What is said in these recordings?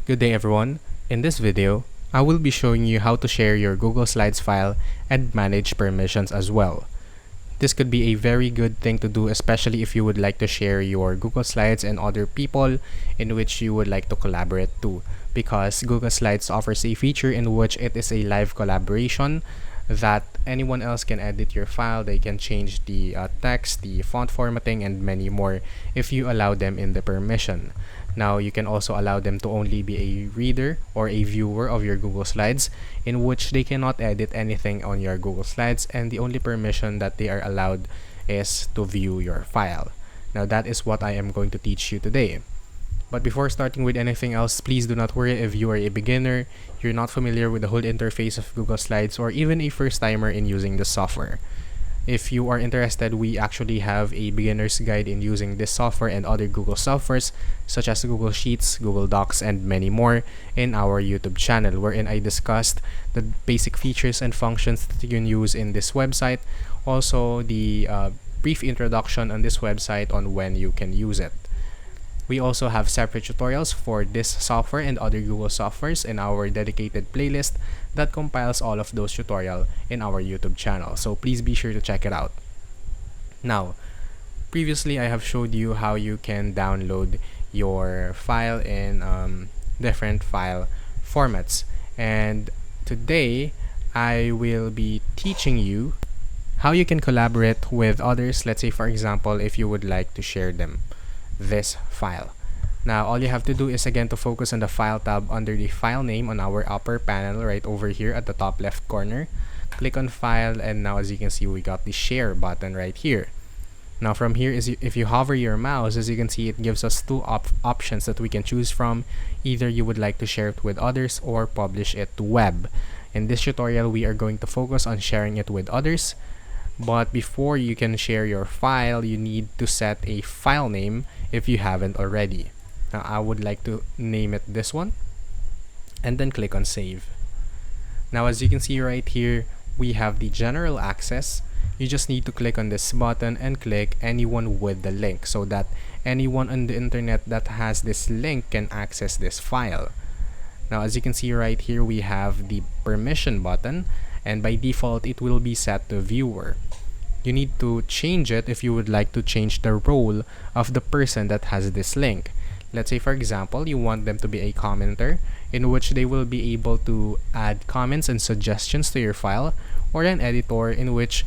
Good day everyone. In this video, I will be showing you how to share your Google Slides file and manage permissions as well. This could be a very good thing to do, especially if you would like to share your Google Slides and other people in which you would like to collaborate to, because Google Slides offers a feature in which it is a live collaboration that anyone else can edit your file. They can change the text, the font formatting, and many more if you allow them in the permission. Now, you can also allow them to only be a reader or a viewer of your Google Slides, in which they cannot edit anything on your Google Slides, and the only permission that they are allowed is to view your file. Now, that is what I am going to teach you today. But before starting with anything else, please do not worry if you are a beginner, you're not familiar with the whole interface of Google Slides, or even a first-timer in using the software. If you are interested, we actually have a beginner's guide in using this software and other Google softwares such as Google Sheets, Google Docs, and many more in our YouTube channel, wherein I discussed the basic features and functions that you can use in this website. Also, the brief introduction on this website on when you can use it. We also have separate tutorials for this software and other Google softwares in our dedicated playlist that compiles all of those tutorials in our YouTube channel. So please be sure to check it out. Now, previously I have showed you how you can download your file in different file formats. And today I will be teaching you how you can collaborate with others. Let's say, for example, if you would like to share this file. Now, all you have to do is again to focus on the File tab under the File name on our upper panel right over here at the top left corner. Click on File, and now as you can see, we got the Share button right here. Now from here, if you hover your mouse, as you can see, it gives us two options that we can choose from. Either you would like to share it with others or publish it to web. In this tutorial, we are going to focus on sharing it with others. But before you can share your file, you need to set a file name if you haven't already. Now, I would like to name it this one, and then click on Save. Now, as you can see right here, we have the general access. You just need to click on this button and click anyone with the link, so that anyone on the internet that has this link can access this file. Now, as you can see right here, we have the permission button, and by default it will be set to viewer. You need to change it if you would like to change the role of the person that has this link. Let's say, for example, you want them to be a commenter, in which they will be able to add comments and suggestions to your file, or an editor in which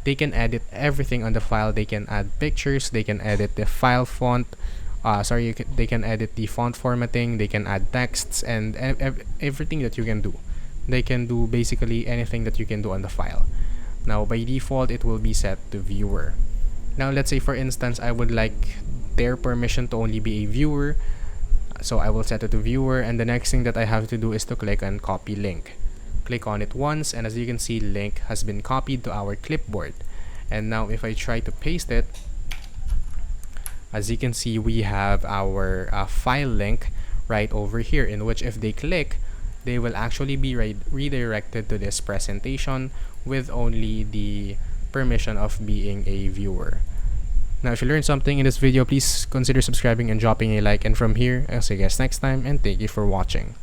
they can edit everything on the file. They can add pictures, they can edit the file font, they can edit the font formatting, they can add texts, and everything that you can do. They can do basically anything that you can do on the file. Now, by default, it will be set to viewer. Now, let's say, for instance, I would like their permission to only be a viewer. So I will set it to viewer, and the next thing that I have to do is to click on copy link. Click on it once, and as you can see, link has been copied to our clipboard. And now if I try to paste it, as you can see, we have our file link right over here, in which if they click, they will actually be redirected to this presentation with only the permission of being a viewer. Now, if you learned something in this video, please consider subscribing and dropping a like. And from here, I'll see you guys next time, and thank you for watching.